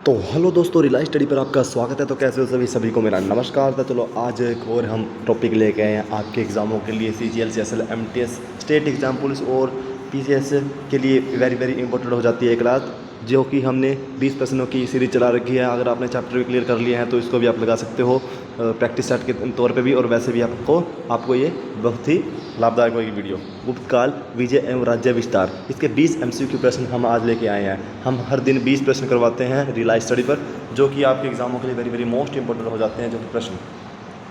तो हेलो दोस्तों, relies study पर आपका स्वागत है। तो कैसे हो सभी को मेरा नमस्कार। तो चलो आज एक और हम टॉपिक लेके आए हैं आपके एग्ज़ामों के लिए। CGL CSL MTS state exam police और PCS के लिए वेरी वेरी इंपॉर्टेंट हो जाती है एक रात, जो कि हमने 20 प्रश्नों की सीरीज चला रखी है। अगर आपने चैप्टर भी क्लियर कर लिए हैं तो इसको भी आप लगा सकते हो प्रैक्टिस सेट के तौर पे भी, और वैसे भी आपको ये बहुत ही लाभदायक होगी वीडियो। गुप्त काल, विजय एवं राज्य विस्तार, इसके 20 MCQ प्रश्न हम आज लेके आए हैं। हम हर दिन 20 प्रश्न करवाते हैं रिलाइज स्टडी पर, जो कि आपके एग्जामों के लिए वेरी वेरी मोस्ट इंपॉर्टेंट हो जाते हैं जो कि प्रश्न।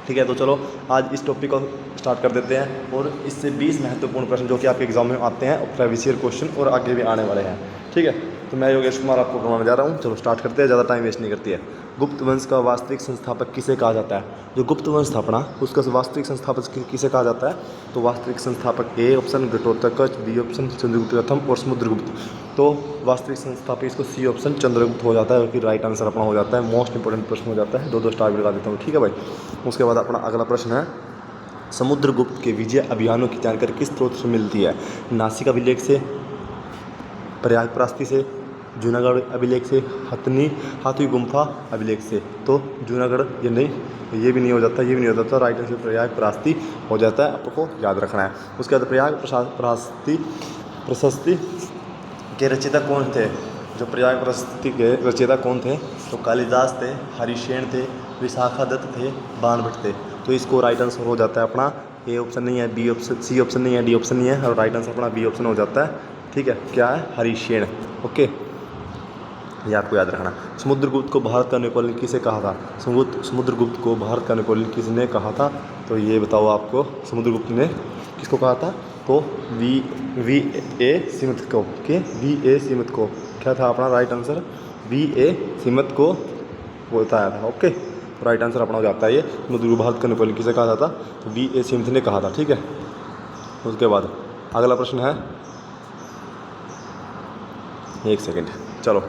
ठीक है, तो चलो आज इस टॉपिक को स्टार्ट कर देते हैं। और इससे 20 महत्वपूर्ण प्रश्न जो कि आपके एग्जाम में आते हैं, और प्रीवियस ईयर क्वेश्चन और आगे भी आने वाले हैं। ठीक है, तो मैं योगेश कुमार आपको करवाने जा रहा हूँ। चलो स्टार्ट करते हैं, ज़्यादा टाइम वेस्ट नहीं करती है। गुप्त वंश का वास्तविक संस्थापक किसे कहा जाता है? जो गुप्त वंश था अपना, उसका वास्तविक संस्थापक किसे कहा जाता है? तो वास्तविक संस्थापक A option Ghatotkacha, B option Chandragupta प्रथम और समुद्रगुप्त। तो वास्तविक संस्थापक इसको सी ऑप्शन चंद्रगुप्त हो जाता है, क्योंकि राइट आंसर अपना हो जाता है। मोस्ट इंपॉर्टेंट प्रश्न हो जाता है, 2 स्टार भी लगा देता हूँ। ठीक है भाई। उसके बाद अपना अगला प्रश्न है, समुद्रगुप्त के विजय अभियानों की जानकारी किस स्रोत से मिलती है? नासिक अभिलेख से, प्रयाग प्रास्ती से, जूनागढ़ अभिलेख से, हाथी गुम्फा अभिलेख से। तो जूनागढ़ ये नहीं, ये भी नहीं हो जाता, ये भी नहीं हो जाता। राइट आंसर प्रयाग प्रास्ती हो जाता है, आपको याद रखना है। उसके बाद प्रयाग प्रशस्ति के रचयिता कौन थे? जो प्रयाग प्रशस्ति के रचयिता कौन थे? तो कालिदास थे, हरिशेन थे, विशाखादत्त थे, बाणभट्ट थे। तो इसको राइट आंसर हो जाता है अपना ए ऑप्शन नहीं है, बी ऑप्शन, सी ऑप्शन नहीं है, डी ऑप्शन नहीं है, और राइट आंसर अपना बी ऑप्शन हो जाता है। ठीक है, क्या है? हरिशेन। ओके, ये आपको याद रखना। समुद्रगुप्त को भारत का नेपोलियन किसे कहा था? समुद्रगुप्त को भारत का नेपोलियन किसने कहा था? तो ये बताओ आपको, समुद्रगुप्त ने किसको कहा था? तो वी ए सिमत को। वी ए सिमत को क्या था अपना राइट आंसर? वी ए सिमत को बताया था। ओके, राइट आंसर अपना हो जाता है ये। समुद्रगुप्त भारत का नेपोलियन किसे कहा था? तो वी ए सिमत ने कहा था। ठीक है, उसके बाद अगला प्रश्न है, एक सेकेंड, चलो।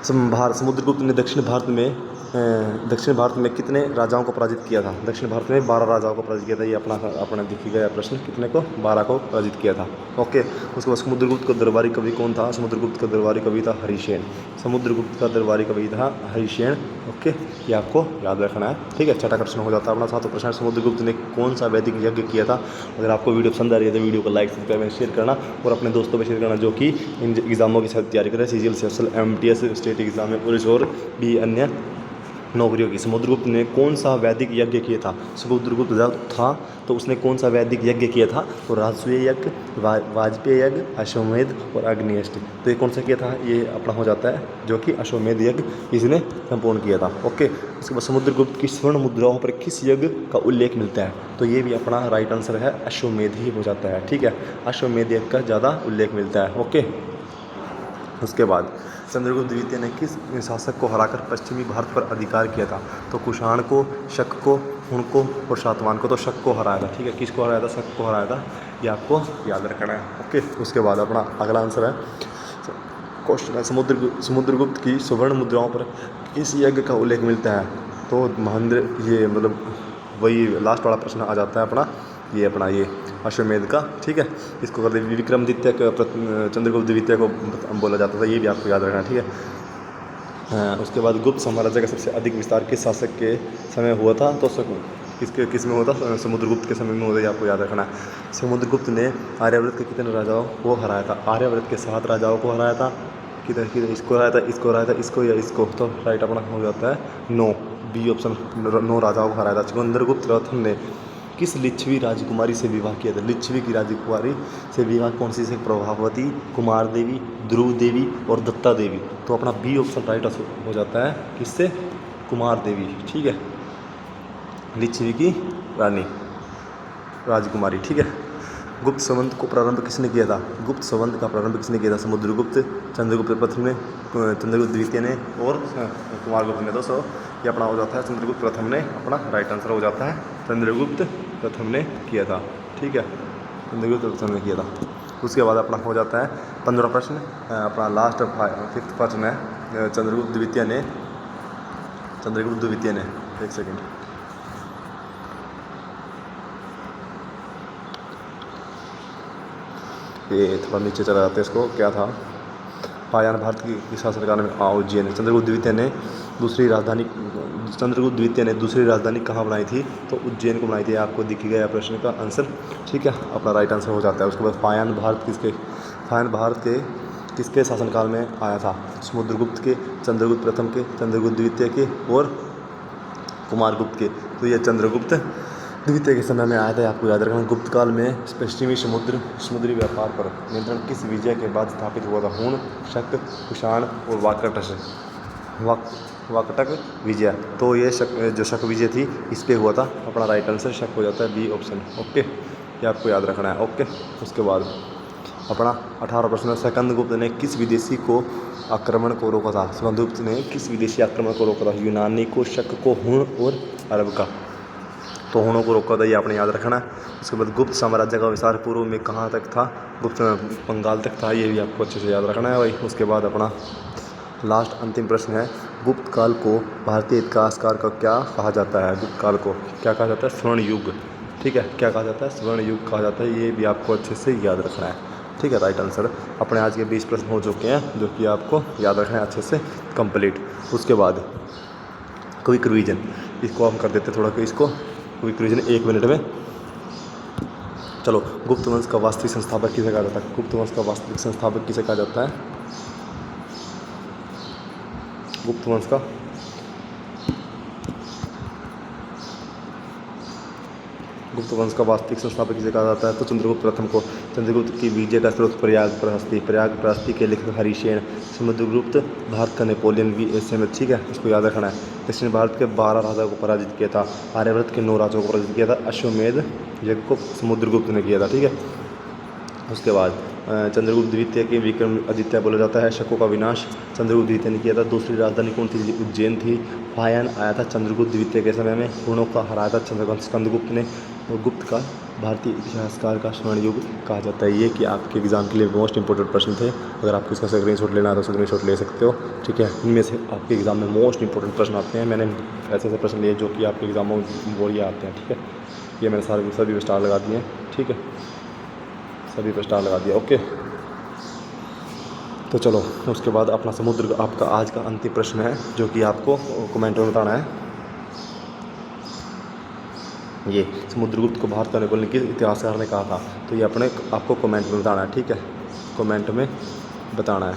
समुद्रगुप्त ने दक्षिण भारत में कितने राजाओं को पराजित किया था? दक्षिण भारत में 12 राजाओं को पराजित किया था। ये अपना देखी गया प्रश्न, कितने को? 12 को पराजित किया था। ओके, उसके बाद समुद्रगुप्त का दरबारी कवि कौन था? समुद्रगुप्त का दरबारी कवि था हरिशेन। समुद्रगुप्त का दरबारी कवि था हरिशेन। ओके, ये आपको याद रखना है। ठीक है, छठा प्रश्न हो जाता है अपना। 7वां प्रश्न, समुद्रगुप्त ने कौन सा वैदिक यज्ञ किया था? अगर आपको वीडियो पसंद आ रही है तो वीडियो को लाइक सब्सक्राइब शेयर करना, और अपने दोस्तों में शेयर करना जो कि इन एग्जामों की साथ तैयारी करें। CGL CSL MTS state exam में पुलिस और भी अन्य नौकरियों की। समुद्रगुप्त ने कौन सा वैदिक यज्ञ किया था? समुद्रगुप्त जब था तो उसने कौन सा वैदिक यज्ञ किया था? तो राजसूय यज्ञ, वाजपेयी यज्ञ, अश्वमेध और अग्निष्ट। तो ये कौन सा किया था? ये अपना हो जाता है जो कि अश्वमेध यज्ञ इसने संपूर्ण किया था। ओके, उसके बाद समुद्रगुप्त की स्वर्ण मुद्राओं पर किस यज्ञ का उल्लेख मिलता है? तो ये भी अपना राइट आंसर है, अश्वमेध ही हो जाता है। ठीक है, अश्वमेध यज्ञ का ज़्यादा उल्लेख मिलता है। ओके, उसके बाद चंद्रगुप्त द्वितीय ने किस शासक को हराकर पश्चिमी भारत पर अधिकार किया था? तो कुषाण को, शक को, हुण को और शातवाहन को। तो शक को हराया था। ठीक है, किसको हराया था? शक को हराया था, ये आपको याद रखना है। ओके, उसके बाद अपना अगला आंसर है, क्वेश्चन है, समुद्रगुप्त की स्वर्ण मुद्राओं पर किस यज्ञ का उल्लेख मिलता है? तो महेंद्र, ये मतलब वही लास्ट वाला प्रश्न आ जाता है अपना, ये अपना ये अश्वमेध का। ठीक है, इसको करते विक्रमादित्य चंद्रगुप्त द्वितीय को बोला जाता था, ये भी आपको याद रखना। ठीक है, उसके बाद गुप्त साम्राज्य का सबसे अधिक विस्तार किस शासक के समय हुआ था? तो किस में हुआ था? समुद्रगुप्त के समय में हुआ था, ये आपको याद रखना है। समुद्रगुप्त ने आर्यावर्त के कितने राजाओं को हराया था? आर्यावर्त के 7 राजाओं को हराया था। किधर किधर इसको हराया था, इसको हराया था, इसको या इसको। तो राइट अपना हो जाता है 9, बी ऑप्शन, 9 राजाओं को हराया था। चंद्रगुप्त प्रथम ने किस लिच्छवी राजकुमारी से विवाह किया था? लिच्छवी की राजकुमारी से विवाह कौन सी से? प्रभावती, कुमार देवी, ध्रुव देवी और दत्ता देवी। तो अपना बी ऑप्शन राइट हो जाता है, किससे? कुमार देवी। ठीक है, लिच्छवी की रानी राजकुमारी। ठीक है, गुप्त संवत को प्रारंभ किसने किया था? गुप्त संवत का प्रारंभ किसने किया था? समुद्रगुप्त, चंद्रगुप्त प्रथम ने, चंद्रगुप्त द्वितीय ने और कुमारगुप्त ने। दोस्तों ये अपना हो जाता है चंद्रगुप्त प्रथम ने, अपना राइट आंसर हो जाता है चंद्रगुप्त प्रथम ने किया था। ठीक है, चंद्रगुप्त प्रथम ने किया था। उसके बाद अपना हो जाता है 15वां प्रश्न, अपना लास्ट 5th प्रश्न है, चंद्रगुप्त द्वितीय ने, एक सेकेंड, ये थोड़ा नीचे चला जाता है, इसको क्या था? पायन भारत की शासनकाल में उज्जैन। चंद्रगुप्त द्वितीय ने दूसरी राजधानी कहाँ बनाई थी? तो उज्जैन को बनाई थी। आपको दिख गया प्रश्न का आंसर, ठीक है, अपना राइट आंसर हो जाता है। उसके बाद पायन भारत के किसके शासनकाल में आया था? समुद्रगुप्त के, चंद्रगुप्त प्रथम के, चंद्रगुप्त द्वितीय के और कुमारगुप्त के। तो ये चंद्रगुप्त द्वितीय के समय में आया था। आपको याद रखना। गुप्त काल में पश्चिमी समुद्री व्यापार पर नियंत्रण किस विजय के बाद स्थापित हुआ था? हुण, शक, कुषाण और वाकटक विजय। तो ये जो शक विजय थी इस पे हुआ था। अपना राइट आंसर शक हो जाता है, बी ऑप्शन। ओके, ये आपको याद रखना है। ओके, उसके बाद अपना 18 प्रश्न। स्कंदगुप्त ने किस विदेशी को आक्रमण को रोका था? स्कंदगुप्त ने किस विदेशी आक्रमण को रोका था? यूनानी को, शक को, हुण और अरब का। तो हुणों को रोका था, ये आपने याद रखना है। उसके बाद गुप्त साम्राज्य का विस्तार पूर्व में कहाँ तक था? गुप्त बंगाल तक था। ये भी आपको अच्छे से याद रखना है भाई। उसके बाद अपना लास्ट अंतिम प्रश्न है, गुप्त काल को भारतीय इतिहासकार का क्या कहा जाता है? गुप्त काल को क्या कहा जाता है? स्वर्ण युग। ठीक है, क्या कहा जाता है? स्वर्ण युग कहा जाता है। ये भी आपको अच्छे से याद रखना है, ठीक है। राइट आंसर अपने आज के 20 प्रश्न हो चुके हैं, जो कि आपको याद रखना है अच्छे से कंप्लीट। उसके बाद क्विक रिवीजन, इसको हम कर देते थोड़ा कि इसको क्विक रिवीजन 1 मिनट में। चलो, गुप्त वंश का वास्तविक संस्थापक किसे कहा जाता है? गुप्त वंश का वास्तविक संस्थापक किसे कहा जाता है? गुप्त वंश का वास्तविक संस्थापक किसे कहा जाता है? तो चंद्रगुप्त प्रथम को। चंद्रगुप्त की विजय का स्रोत प्रयाग प्रहस्ती के लेखक हरिसेन। समुद्रगुप्त भारत का नेपोलियन भी ऐसे में, ठीक है, इसको याद रखना है। दक्षिण भारत के 12 राजाओं को पराजित किया था। आर्यभट्ट के 9 राजाओं को पराजित किया था। अश्वमेध यज्ञ को समुद्रगुप्त ने किया था, ठीक है। उसके बाद चंद्रगुप्त द्वितीय के विक्रमादित्य बोला जाता है। शकों का विनाश चंद्रगुप्त द्वितीय ने किया था। दूसरी राजधानी कौन थी? उज्जैन थी। फायन आया था चंद्रगुप्त द्वितीय के समय में। हुणों का हराया था स्कंदगुप्त ने। और गुप्त का भारतीय इतिहासकार का स्वर्ण युग कहा जाता है। ये कि आपके एग्जाम के लिए मोस्ट इंपॉर्टेंट प्रश्न थे। अगर आपको इसका स्क्रीनशॉट लेना है तो स्क्रीनशॉट ले सकते हो, ठीक है। इनमें से आपके एग्जाम में मोस्ट इंपॉर्टेंट प्रश्न आते हैं। मैंने ऐसे प्रश्न लिए जो कि आपके एग्जामों में वो ये आते हैं, ठीक है। ये मैंने सभी पे स्टार लगा दिए हैं, ठीक है, सभी पे स्टार लगा दिया। ओके, तो चलो, उसके बाद अपना समुद्र आपका आज का अंतिम प्रश्न है, जो कि आपको कमेंट में बताना है। ये समुद्रगुप्त को भारत का नेपोलियन किस इतिहासकार ने कहा था? तो ये अपने आपको कमेंट में बताना है, ठीक है, कमेंट में बताना है।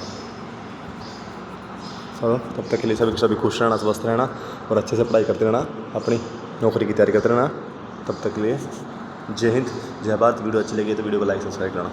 चलो, तब तक के लिए सभी खुश रहना, स्वस्थ रहना और अच्छे से पढ़ाई करते रहना, अपनी नौकरी की तैयारी करते रहना। तब तक के लिए जय हिंद, जय भारत। वीडियो अच्छी लगी तो वीडियो को लाइक सब्सक्राइब करना।